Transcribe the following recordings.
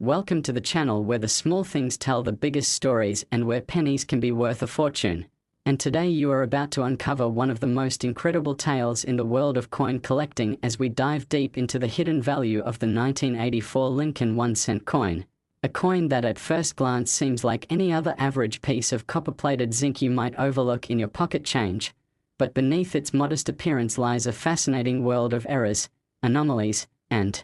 Welcome to the channel where the small things tell the biggest stories and where pennies can be worth a fortune. And today you are about to uncover one of the most incredible tales in the world of coin collecting as we dive deep into the hidden value of the 1984 Lincoln 1-cent coin. A coin that at first glance seems like any other average piece of copper-plated zinc you might overlook in your pocket change. But beneath its modest appearance lies a fascinating world of errors, anomalies, and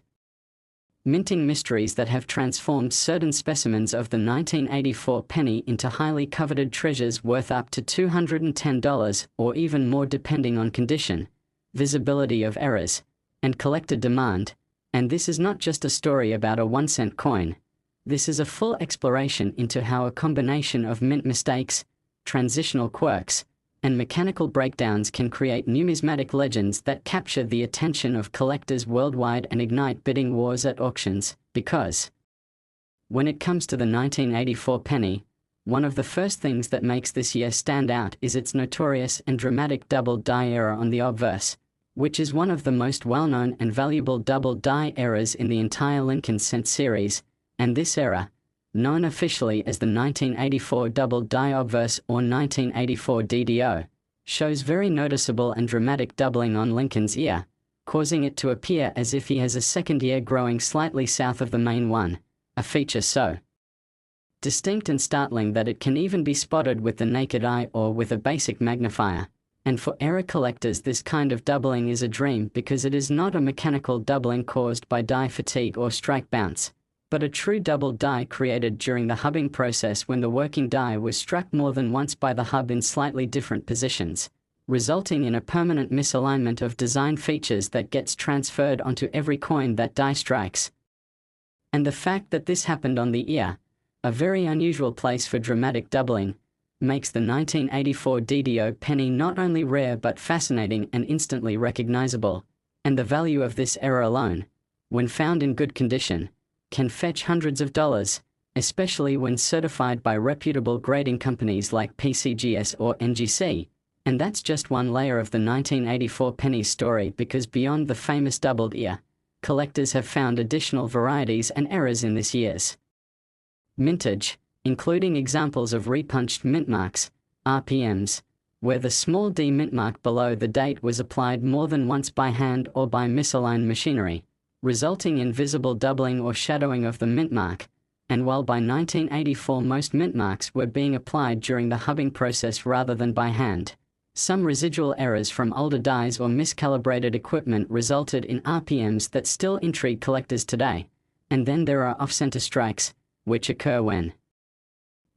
minting mysteries that have transformed certain specimens of the 1984 penny into highly coveted treasures worth up to $210 or even more depending on condition, visibility of errors, and collector demand. And this is not just a story about a 1-cent coin. This is a full exploration into how a combination of mint mistakes, transitional quirks, and mechanical breakdowns can create numismatic legends that capture the attention of collectors worldwide and ignite bidding wars at auctions. Because when it comes to the 1984 penny, one of the first things that makes this year stand out is its notorious and dramatic double die error on the obverse, which is one of the most well-known and valuable double die errors in the entire Lincoln cent series. And this error, known officially as the 1984 double die obverse or 1984 DDO, shows very noticeable and dramatic doubling on Lincoln's ear, causing it to appear as if he has a second ear growing slightly south of the main one, a feature so distinct and startling that it can even be spotted with the naked eye or with a basic magnifier. And for error collectors, this kind of doubling is a dream because it is not a mechanical doubling caused by die fatigue or strike bounce, but a true double die created during the hubbing process when the working die was struck more than once by the hub in slightly different positions, resulting in a permanent misalignment of design features that gets transferred onto every coin that die strikes. And the fact that this happened on the ear, a very unusual place for dramatic doubling, makes the 1984 DDO penny not only rare but fascinating and instantly recognizable. And the value of this error alone, when found in good condition, can fetch hundreds of dollars, especially when certified by reputable grading companies like PCGS or NGC. And that's just one layer of the 1984 penny's story, because beyond the famous doubled ear, collectors have found additional varieties and errors in this year's mintage, including examples of repunched mint marks, RPMs, where the small d mint mark below the date was applied more than once by hand or by misaligned machinery, resulting in visible doubling or shadowing of the mint mark. And while by 1984 most mint marks were being applied during the hubbing process rather than by hand, some residual errors from older dies or miscalibrated equipment resulted in RPMs that still intrigue collectors today. And then there are off-center strikes, which occur when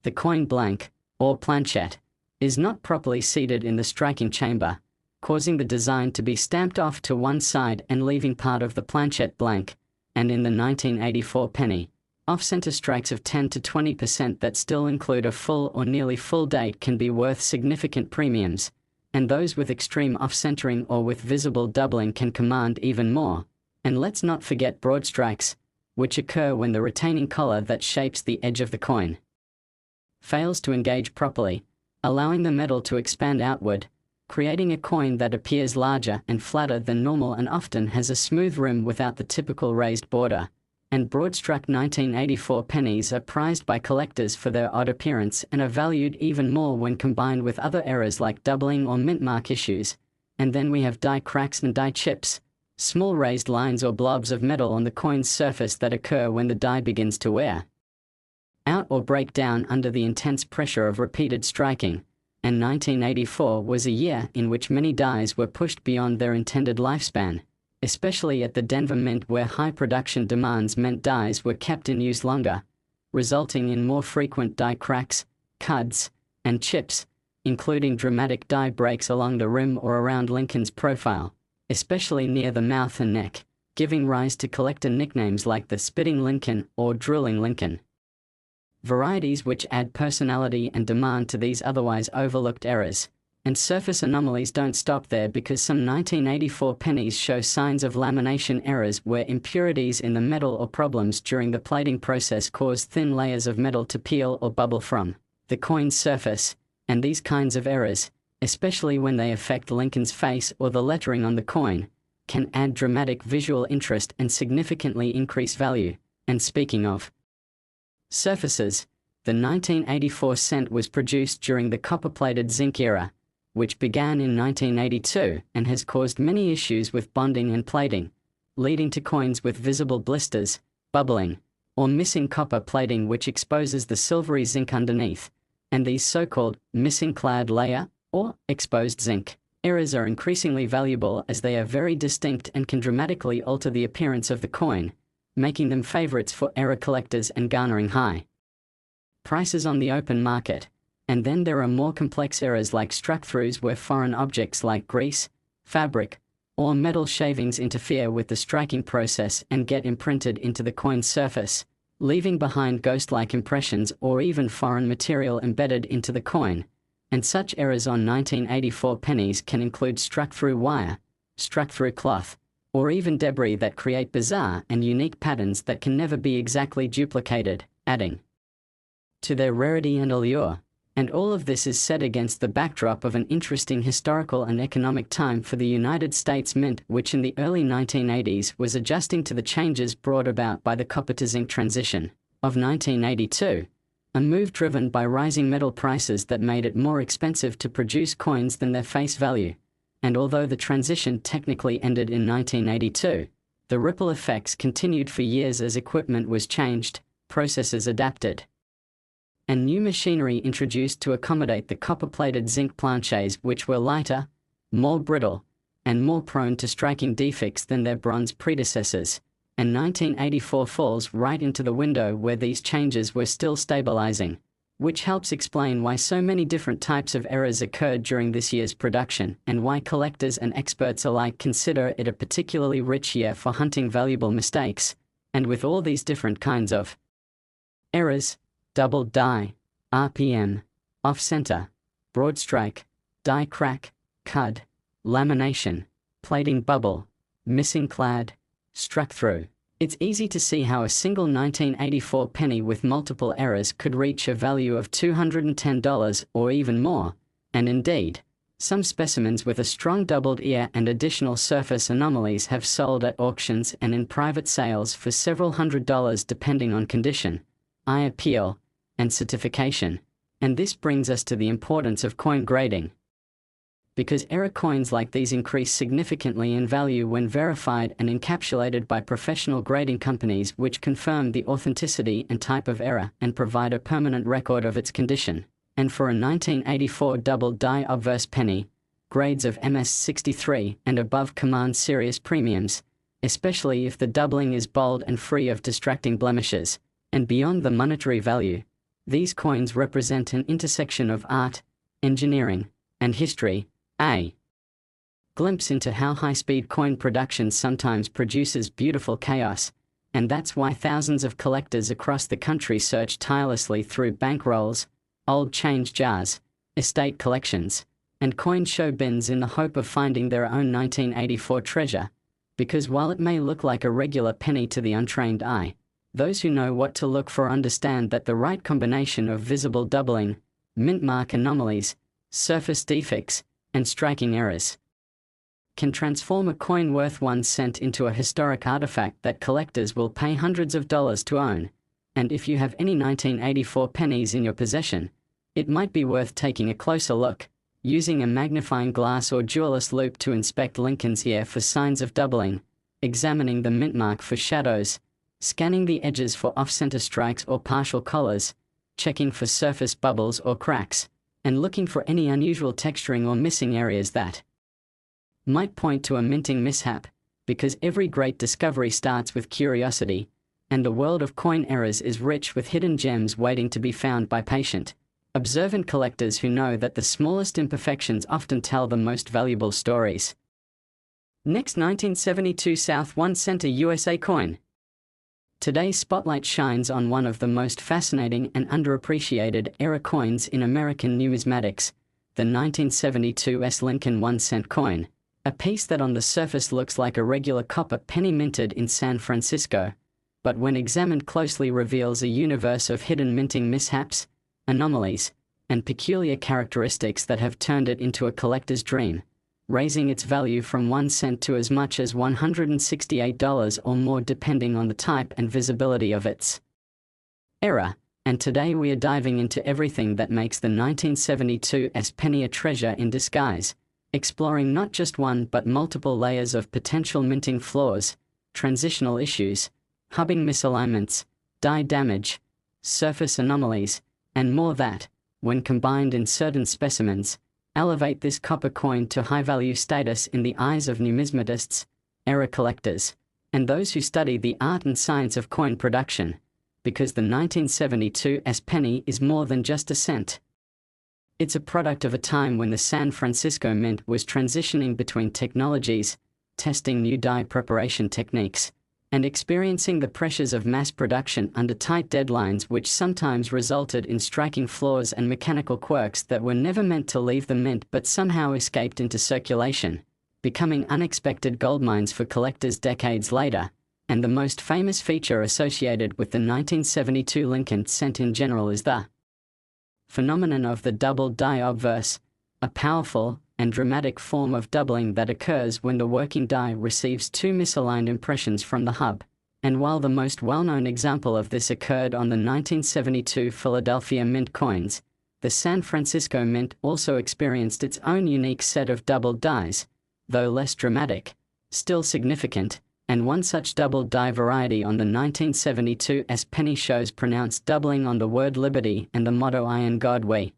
the coin blank, or planchette, is not properly seated in the striking chamber, causing the design to be stamped off to one side and leaving part of the planchette blank. And in the 1984 penny, off-center strikes of 10 to 20% that still include a full or nearly full date can be worth significant premiums, and those with extreme off-centering or with visible doubling can command even more. And let's not forget broad strikes, which occur when the retaining collar that shapes the edge of the coin fails to engage properly, allowing the metal to expand outward, creating a coin that appears larger and flatter than normal and often has a smooth rim without the typical raised border. And broad-struck 1984 pennies are prized by collectors for their odd appearance and are valued even more when combined with other errors like doubling or mint mark issues. And then we have die cracks and die chips, small raised lines or blobs of metal on the coin's surface that occur when the die begins to wear out or break down under the intense pressure of repeated striking. And 1984 was a year in which many dies were pushed beyond their intended lifespan, especially at the Denver Mint, where high production demands meant dies were kept in use longer, resulting in more frequent die cracks, cuds, and chips, including dramatic die breaks along the rim or around Lincoln's profile, especially near the mouth and neck, giving rise to collector nicknames like the Spitting Lincoln or Drooling Lincoln. Varieties which add personality and demand to these otherwise overlooked errors. And surface anomalies don't stop there, because some 1984 pennies show signs of lamination errors where impurities in the metal or problems during the plating process cause thin layers of metal to peel or bubble from the coin's surface. And these kinds of errors, especially when they affect Lincoln's face or the lettering on the coin, can add dramatic visual interest and significantly increase value. And speaking of Surfaces. The 1984 cent was produced during the copper-plated zinc era, which began in 1982 and has caused many issues with bonding and plating, leading to coins with visible blisters, bubbling, or missing copper plating which exposes the silvery zinc underneath, and these so-called missing clad layer, or exposed zinc, errors are increasingly valuable as they are very distinct and can dramatically alter the appearance of the coin, making them favorites for error collectors and garnering high prices on the open market. And then there are more complex errors like struck-throughs where foreign objects like grease, fabric, or metal shavings interfere with the striking process and get imprinted into the coin's surface, leaving behind ghost-like impressions or even foreign material embedded into the coin. And such errors on 1984 pennies can include struck-through wire, struck-through cloth, or even debris that create bizarre and unique patterns that can never be exactly duplicated, adding to their rarity and allure. And all of this is set against the backdrop of an interesting historical and economic time for the United States Mint, which in the early 1980s was adjusting to the changes brought about by the copper-to-zinc transition of 1982, a move driven by rising metal prices that made it more expensive to produce coins than their face value. And although the transition technically ended in 1982, the ripple effects continued for years as equipment was changed, processes adapted, and new machinery introduced to accommodate the copper-plated zinc planchets, which were lighter, more brittle, and more prone to striking defects than their bronze predecessors. And 1984 falls right into the window where these changes were still stabilizing, which helps explain why so many different types of errors occurred during this year's production, and why collectors and experts alike consider it a particularly rich year for hunting valuable mistakes. And with all these different kinds of errors, double die, RPM, off-center, broad strike, die crack, cud, lamination, plating bubble, missing clad, struck through, it's easy to see how a single 1984 penny with multiple errors could reach a value of $210 or even more, and indeed, some specimens with a strong doubled ear and additional surface anomalies have sold at auctions and in private sales for several $100s depending on condition, eye appeal, and certification. And this brings us to the importance of coin grading, because error coins like these increase significantly in value when verified and encapsulated by professional grading companies which confirm the authenticity and type of error and provide a permanent record of its condition. And for a 1984 double die obverse penny, grades of MS63 and above command serious premiums, especially if the doubling is bold and free of distracting blemishes. And beyond the monetary value, these coins represent an intersection of art, engineering, and history, a glimpse into how high-speed coin production sometimes produces beautiful chaos, and that's why thousands of collectors across the country search tirelessly through bankrolls, old change jars, estate collections, and coin show bins in the hope of finding their own 1984 treasure, because while it may look like a regular penny to the untrained eye, those who know what to look for understand that the right combination of visible doubling, mint mark anomalies, surface defects, and striking errors can transform a coin worth 1 cent into a historic artifact that collectors will pay hundreds of dollars to own. And if you have any 1984 pennies in your possession, it might be worth taking a closer look, using a magnifying glass or jeweler's loupe to inspect Lincoln's ear for signs of doubling, examining the mint mark for shadows, scanning the edges for off-center strikes or partial collars, checking for surface bubbles or cracks, and looking for any unusual texturing or missing areas that might point to a minting mishap, because every great discovery starts with curiosity, and the world of coin errors is rich with hidden gems waiting to be found by patient, observant collectors who know that the smallest imperfections often tell the most valuable stories. Next, 1972 South 1 Center USA coin. Today's spotlight shines on one of the most fascinating and underappreciated error coins in American numismatics, the 1972 S. Lincoln 1 cent coin, a piece that on the surface looks like a regular copper penny minted in San Francisco, but when examined closely reveals a universe of hidden minting mishaps, anomalies, and peculiar characteristics that have turned it into a collector's dream, raising its value from 1 cent to as much as $168 or more depending on the type and visibility of its era, and today we are diving into everything that makes the 1972 S penny a treasure in disguise, exploring not just one but multiple layers of potential minting flaws, transitional issues, hubbing misalignments, die damage, surface anomalies, and more that, when combined in certain specimens, elevate this copper coin to high-value status in the eyes of numismatists, era collectors, and those who study the art and science of coin production, because the 1972 S penny is more than just a cent. It's a product of a time when the San Francisco Mint was transitioning between technologies, testing new die preparation techniques, and experiencing the pressures of mass production under tight deadlines, which sometimes resulted in striking flaws and mechanical quirks that were never meant to leave the mint but somehow escaped into circulation, becoming unexpected goldmines for collectors decades later. And the most famous feature associated with the 1972 Lincoln Cent in general is the phenomenon of the double die obverse, a powerful and dramatic form of doubling that occurs when the working die receives two misaligned impressions from the hub. And while the most well-known example of this occurred on the 1972 Philadelphia Mint coins, the San Francisco Mint also experienced its own unique set of doubled dies, though less dramatic, still significant, and one such doubled die variety on the 1972 S penny shows pronounced doubling on the word liberty and the motto "I in God we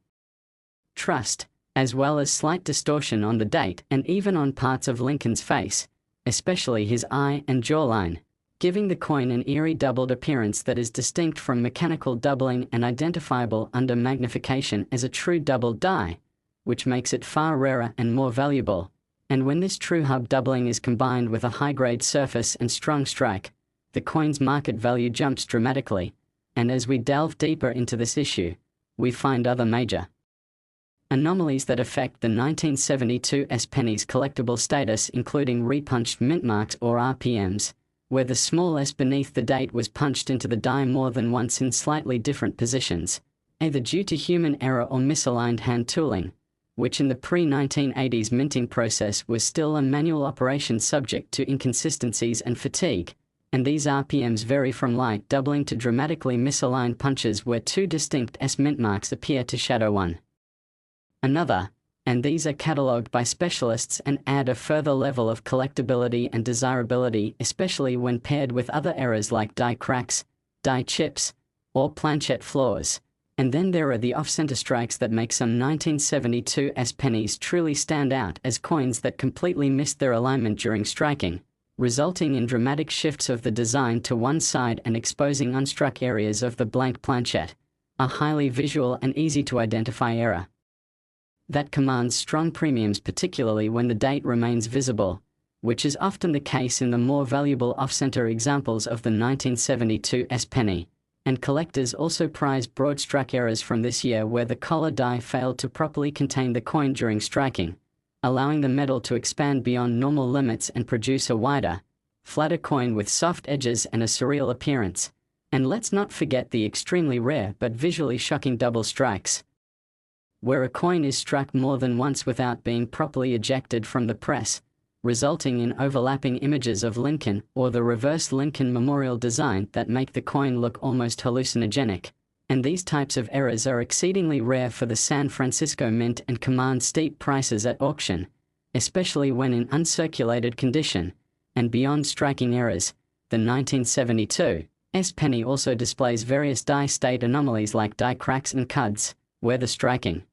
trust," as well as slight distortion on the date and even on parts of Lincoln's face, especially his eye and jawline, giving the coin an eerie doubled appearance that is distinct from mechanical doubling and identifiable under magnification as a true doubled die, which makes it far rarer and more valuable. And when this true hub doubling is combined with a high-grade surface and strong strike, the coin's market value jumps dramatically. And as we delve deeper into this issue, we find other major anomalies that affect the 1972 S penny's collectible status, including repunched mint marks or RPMs, where the small s beneath the date was punched into the die more than once in slightly different positions, either due to human error or misaligned hand tooling, which in the pre-1980s minting process was still a manual operation subject to inconsistencies and fatigue, and these RPMs vary from light doubling to dramatically misaligned punches where two distinct S mint marks appear to shadow one another, and these are catalogued by specialists and add a further level of collectability and desirability, especially when paired with other errors like die cracks, die chips, or planchette flaws. And then there are the off-center strikes that make some 1972 S pennies truly stand out as coins that completely missed their alignment during striking, resulting in dramatic shifts of the design to one side and exposing unstruck areas of the blank planchette, a highly visual and easy to identify error that commands strong premiums, particularly when the date remains visible, which is often the case in the more valuable off-center examples of the 1972 S penny. And collectors also prize broad struck errors from this year where the collar die failed to properly contain the coin during striking, allowing the metal to expand beyond normal limits and produce a wider, flatter coin with soft edges and a surreal appearance. And let's not forget the extremely rare but visually shocking double strikes, where a coin is struck more than once without being properly ejected from the press, resulting in overlapping images of Lincoln or the reverse Lincoln memorial design that make the coin look almost hallucinogenic. And these types of errors are exceedingly rare for the San Francisco Mint and command steep prices at auction, especially when in uncirculated condition. And beyond striking errors, the 1972 S penny also displays various die state anomalies like die cracks and cuds, where the striking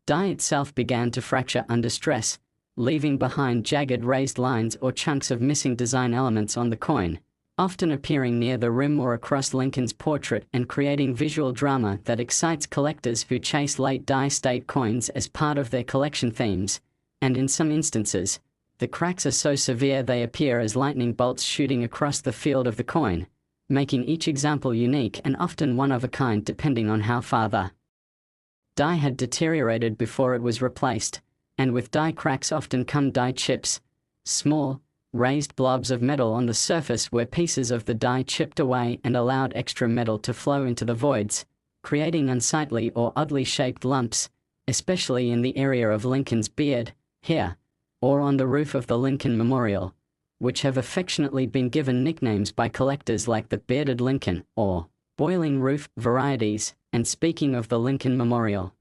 die itself began to fracture under stress, leaving behind jagged raised lines or chunks of missing design elements on the coin, often appearing near the rim or across Lincoln's portrait and creating visual drama that excites collectors who chase late die state coins as part of their collection themes. And in some instances, the cracks are so severe they appear as lightning bolts shooting across the field of the coin, making each example unique and often one of a kind depending on how far the die had deteriorated before it was replaced. And with die cracks often come die chips, small, raised blobs of metal on the surface where pieces of the die chipped away and allowed extra metal to flow into the voids, creating unsightly or oddly shaped lumps, especially in the area of Lincoln's beard, hair, or on the roof of the Lincoln Memorial, which have affectionately been given nicknames by collectors like the Bearded Lincoln or boiling roof varieties, and speaking of the Lincoln Memorial.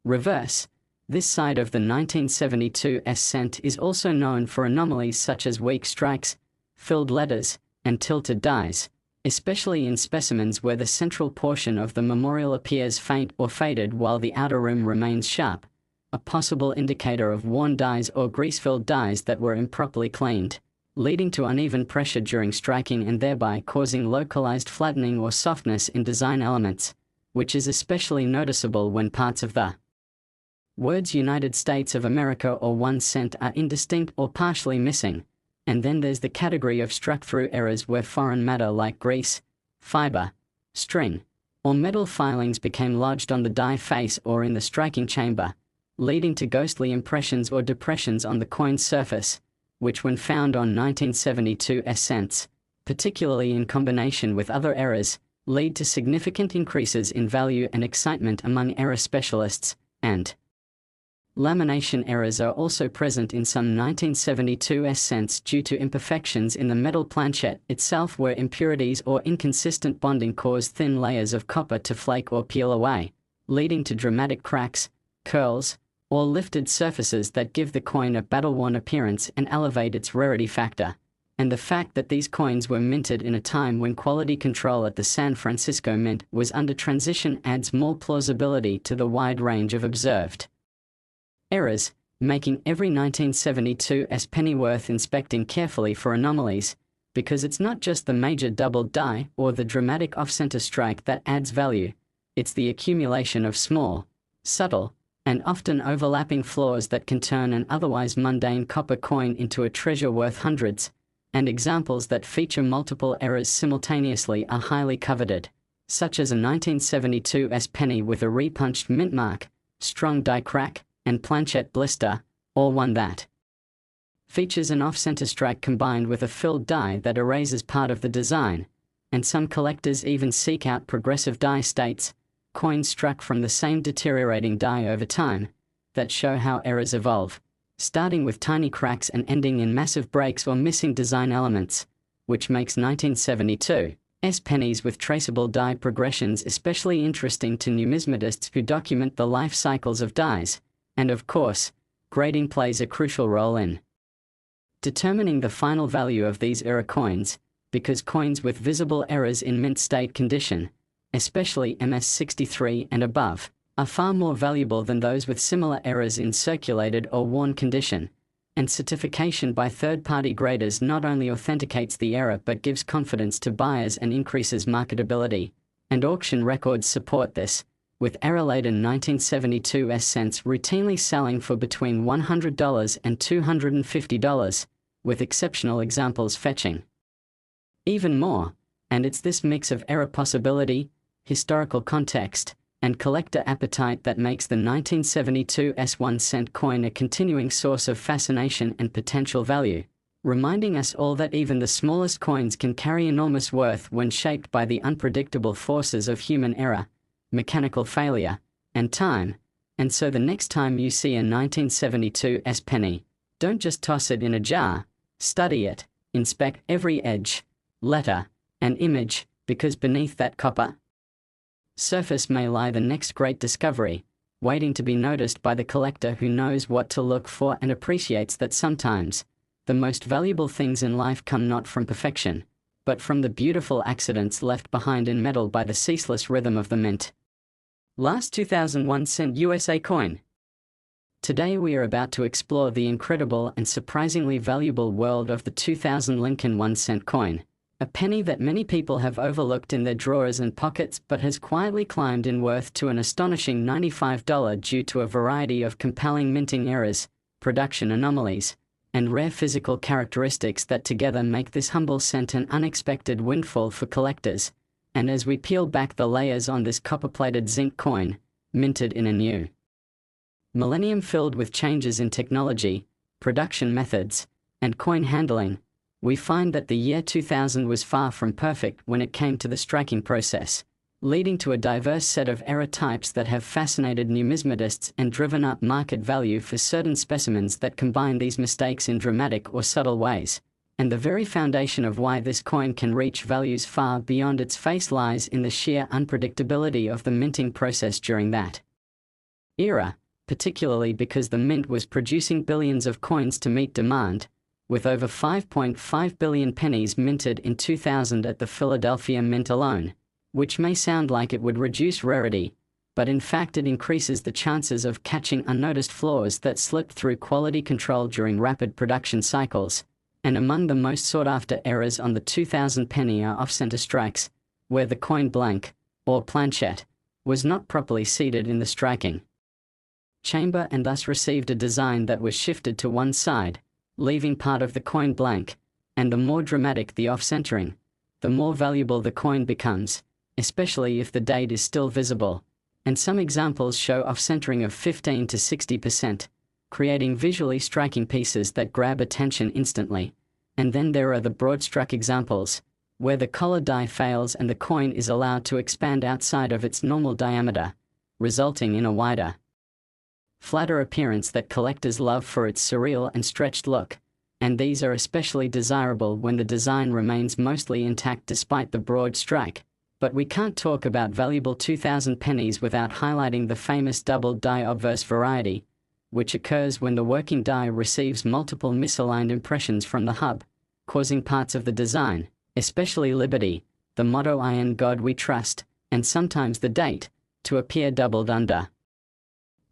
Reverse. This side of the 1972 cent is also known for anomalies such as weak strikes, filled letters, and tilted dies, especially in specimens where the central portion of the memorial appears faint or faded while the outer rim remains sharp, a possible indicator of worn dies or grease-filled dies that were improperly cleaned, leading to uneven pressure during striking and thereby causing localized flattening or softness in design elements, which is especially noticeable when parts of the words United States of America or 1 cent are indistinct or partially missing. And then there's the category of struck-through errors where foreign matter like grease, fiber, string, or metal filings became lodged on the die face or in the striking chamber, leading to ghostly impressions or depressions on the coin's surface, which when found on 1972 cents, particularly in combination with other errors, lead to significant increases in value and excitement among error specialists, and lamination errors are also present in some 1972 cents due to imperfections in the metal planchette itself where impurities or inconsistent bonding cause thin layers of copper to flake or peel away, leading to dramatic cracks, curls, or lifted surfaces that give the coin a battle-worn appearance and elevate its rarity factor. And the fact that these coins were minted in a time when quality control at the San Francisco Mint was under transition adds more plausibility to the wide range of observed errors, making every 1972 penny worth inspecting carefully for anomalies, because it's not just the major doubled die or the dramatic off-center strike that adds value, it's the accumulation of small, subtle, and often overlapping flaws that can turn an otherwise mundane copper coin into a treasure worth hundreds, and examples that feature multiple errors simultaneously are highly coveted, such as a 1972 penny with a repunched mint mark, strong die crack, and planchette blister, or one that features an off-center strike combined with a filled die that erases part of the design, and some collectors even seek out progressive die states, coins struck from the same deteriorating die over time, that show how errors evolve, starting with tiny cracks and ending in massive breaks or missing design elements, which makes 1972 pennies with traceable die progressions especially interesting to numismatists who document the life cycles of dies. And of course, grading plays a crucial role in determining the final value of these era coins, because coins with visible errors in mint state condition, especially MS63 and above, are far more valuable than those with similar errors in circulated or worn condition, and certification by third-party graders not only authenticates the error but gives confidence to buyers and increases marketability, and auction records support this, with error-laden 1972 cents routinely selling for between $100 and $250, with exceptional examples fetching even more, and it's this mix of error possibility, historical context, and collector appetite that makes the 1972 1 cent coin a continuing source of fascination and potential value, reminding us all that even the smallest coins can carry enormous worth when shaped by the unpredictable forces of human error, mechanical failure, and time. And so the next time you see a 1972 penny, don't just toss it in a jar, study it, inspect every edge, letter, and image, because beneath that copper surface may lie the next great discovery, waiting to be noticed by the collector who knows what to look for and appreciates that sometimes the most valuable things in life come not from perfection, but from the beautiful accidents left behind in metal by the ceaseless rhythm of the mint. Last 2001 cent USA coin. Today we are about to explore the incredible and surprisingly valuable world of the 2000 Lincoln 1 cent coin, a penny that many people have overlooked in their drawers and pockets but has quietly climbed in worth to an astonishing $95 due to a variety of compelling minting errors, production anomalies, and rare physical characteristics that together make this humble cent an unexpected windfall for collectors. And as we peel back the layers on this copper-plated zinc coin, minted in a new millennium filled with changes in technology, production methods, and coin handling, we find that the year 2000 was far from perfect when it came to the striking process, leading to a diverse set of error types that have fascinated numismatists and driven up market value for certain specimens that combine these mistakes in dramatic or subtle ways, And the very foundation of why this coin can reach values far beyond its face lies in the sheer unpredictability of the minting process during that era, particularly because the mint was producing billions of coins to meet demand, with over 5.5 billion pennies minted in 2000 at the Philadelphia Mint alone, which may sound like it would reduce rarity, but in fact it increases the chances of catching unnoticed flaws that slip through quality control during rapid production cycles. And among the most sought-after errors on the 2000 penny are off-center strikes, where the coin blank, or planchette, was not properly seated in the striking chamber and thus received a design that was shifted to one side, leaving part of the coin blank, and the more dramatic the off-centering, the more valuable the coin becomes, especially if the date is still visible, and some examples show off-centering of 15 to 60%, creating visually striking pieces that grab attention instantly. And then there are the broad-struck examples, where the collar die fails and the coin is allowed to expand outside of its normal diameter, resulting in a wider, flatter appearance that collectors love for its surreal and stretched look, and these are especially desirable when the design remains mostly intact despite the broad strike. But we can't talk about valuable 2000 pennies without highlighting the famous double die obverse variety, which occurs when the working die receives multiple misaligned impressions from the hub, causing parts of the design, especially Liberty, the motto "In God We Trust," and sometimes the date, to appear doubled under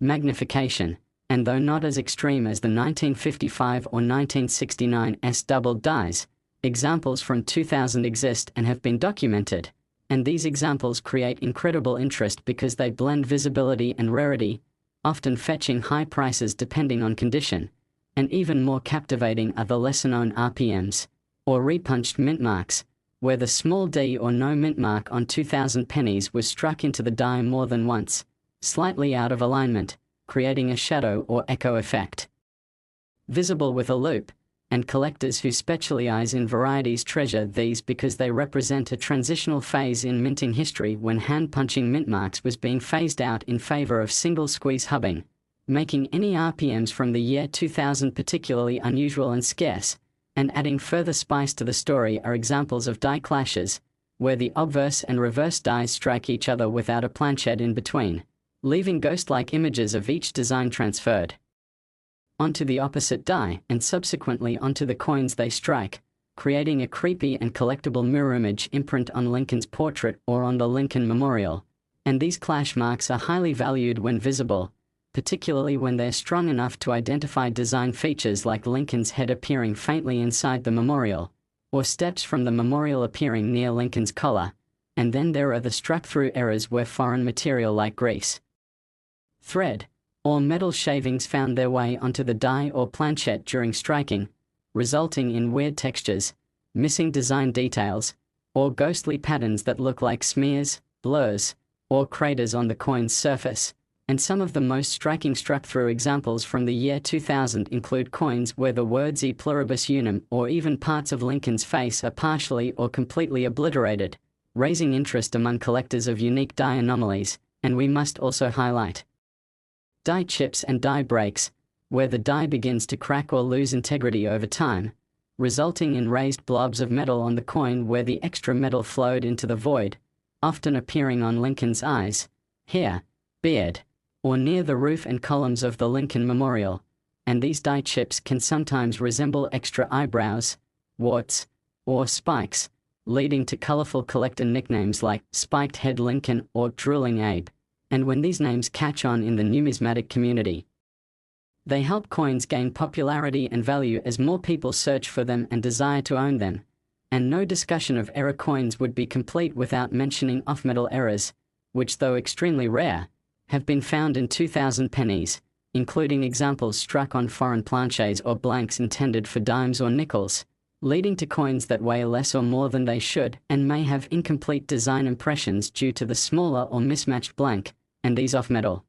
magnification, and though not as extreme as the 1955 or 1969 doubled dies, examples from 2000 exist and have been documented, and these examples create incredible interest because they blend visibility and rarity, often fetching high prices depending on condition, and even more captivating are the lesser-known RPMs, or repunched mint marks, where the small d or no mint mark on 2000 pennies was struck into the die more than once, slightly out of alignment, creating a shadow or echo effect visible with a loop, and collectors who specialize in varieties treasure these because they represent a transitional phase in minting history when hand-punching mint marks was being phased out in favor of single-squeeze hubbing, making any RPMs from the year 2000 particularly unusual and scarce. And adding further spice to the story are examples of die clashes, where the obverse and reverse dies strike each other without a planchette in between, leaving ghost-like images of each design transferred onto the opposite die and subsequently onto the coins they strike, creating a creepy and collectible mirror image imprint on Lincoln's portrait or on the Lincoln Memorial. And these clash marks are highly valued when visible, particularly when they're strong enough to identify design features like Lincoln's head appearing faintly inside the memorial, or steps from the memorial appearing near Lincoln's collar. And then there are the struck-through errors where foreign material like grease, thread, or metal shavings found their way onto the die or planchette during striking, resulting in weird textures, missing design details, or ghostly patterns that look like smears, blurs, or craters on the coin's surface. And some of the most striking struck-through examples from the year 2000 include coins where the words "E pluribus unum" or even parts of Lincoln's face are partially or completely obliterated, raising interest among collectors of unique die anomalies. And we must also highlight die chips and die breaks, where the die begins to crack or lose integrity over time, resulting in raised blobs of metal on the coin where the extra metal flowed into the void, often appearing on Lincoln's eyes, hair, beard, or near the roof and columns of the Lincoln Memorial. And these die chips can sometimes resemble extra eyebrows, warts, or spikes, leading to colorful collector nicknames like Spiked Head Lincoln or Drooling Abe. And when these names catch on in the numismatic community, they help coins gain popularity and value as more people search for them and desire to own them. And no discussion of error coins would be complete without mentioning off-metal errors, which, though extremely rare, have been found in 2000 pennies, including examples struck on foreign planchets or blanks intended for dimes or nickels, leading to coins that weigh less or more than they should and may have incomplete design impressions due to the smaller or mismatched blank. And these off-metal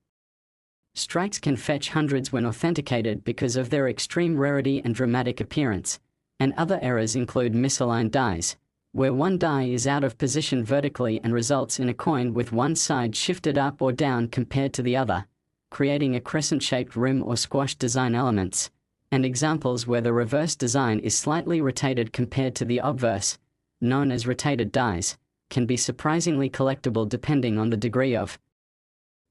strikes can fetch hundreds when authenticated because of their extreme rarity and dramatic appearance. And other errors include misaligned dies, where one die is out of position vertically and results in a coin with one side shifted up or down compared to the other, creating a crescent-shaped rim or squashed design elements. and examples where the reverse design is slightly rotated compared to the obverse, known as rotated dies, can be surprisingly collectible depending on the degree of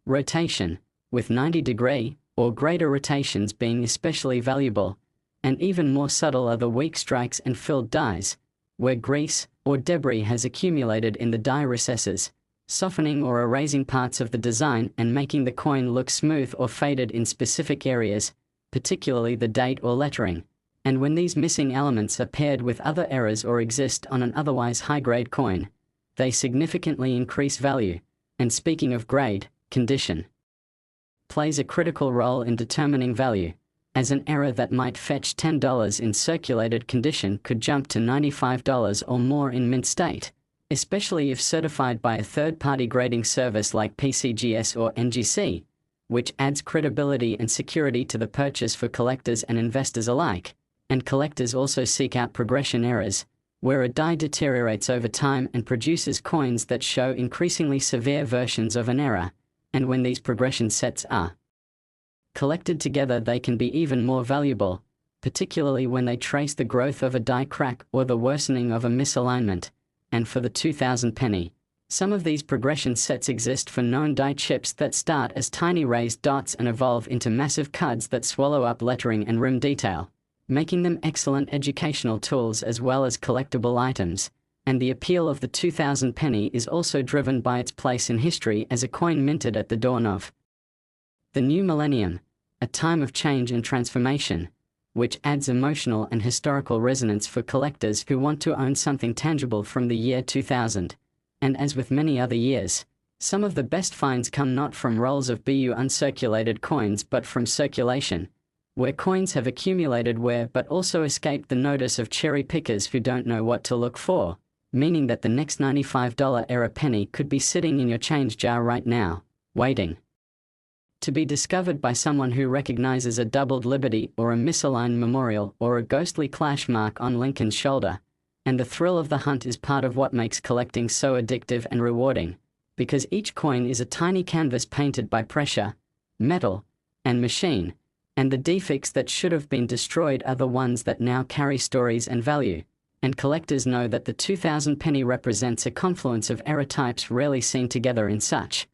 rotation, with 90-degree or greater rotations being especially valuable, and even more subtle are the weak strikes and filled dies, where grease or debris has accumulated in the die recesses, softening or erasing parts of the design and making the coin look smooth or faded in specific areas, particularly the date or lettering. And when these missing elements are paired with other errors or exist on an otherwise high-grade coin, they significantly increase value. And speaking of grade, condition plays a critical role in determining value, as an error that might fetch $10 in circulated condition could jump to $95 or more in mint state, especially if certified by a third-party grading service like PCGS or NGC, which adds credibility and security to the purchase for collectors and investors alike. And collectors also seek out progression errors, where a die deteriorates over time and produces coins that show increasingly severe versions of an error, and when these progression sets are collected together they can be even more valuable, particularly when they trace the growth of a die crack or the worsening of a misalignment. And for the 2000 penny, some of these progression sets exist for known die chips that start as tiny raised dots and evolve into massive cuds that swallow up lettering and rim detail, making them excellent educational tools as well as collectible items. And the appeal of the 2000 penny is also driven by its place in history as a coin minted at the dawn of the new millennium, a time of change and transformation, which adds emotional and historical resonance for collectors who want to own something tangible from the year 2000. And as with many other years, some of the best finds come not from rolls of BU uncirculated coins but from circulation, where coins have accumulated where but also escaped the notice of cherry pickers who don't know what to look for, meaning that the next $95 era penny could be sitting in your change jar right now, waiting to be discovered by someone who recognizes a doubled Liberty or a misaligned Memorial or a ghostly clash mark on Lincoln's shoulder. And the thrill of the hunt is part of what makes collecting so addictive and rewarding, because each coin is a tiny canvas painted by pressure, metal, and machine, and the defects that should have been destroyed are the ones that now carry stories and value. And collectors know that the 2000 penny represents a confluence of error types rarely seen together in such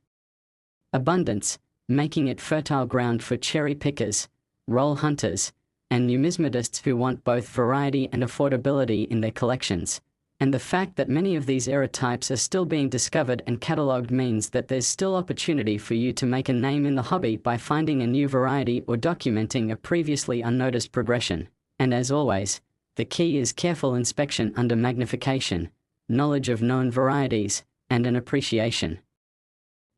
abundance, making it fertile ground for cherry pickers, roll hunters, and numismatists who want both variety and affordability in their collections. And the fact that many of these error types are still being discovered and catalogued means that there's still opportunity for you to make a name in the hobby by finding a new variety or documenting a previously unnoticed progression. And as always, the key is careful inspection under magnification, knowledge of known varieties, and an appreciation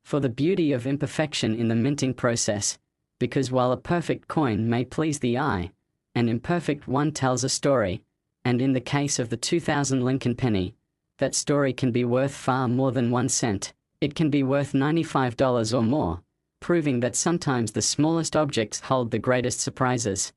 for the beauty of imperfection in the minting process, because while a perfect coin may please the eye, an imperfect one tells a story, and in the case of the 2000 Lincoln penny, that story can be worth far more than 1 cent. It can be worth $95 or more, proving that sometimes the smallest objects hold the greatest surprises.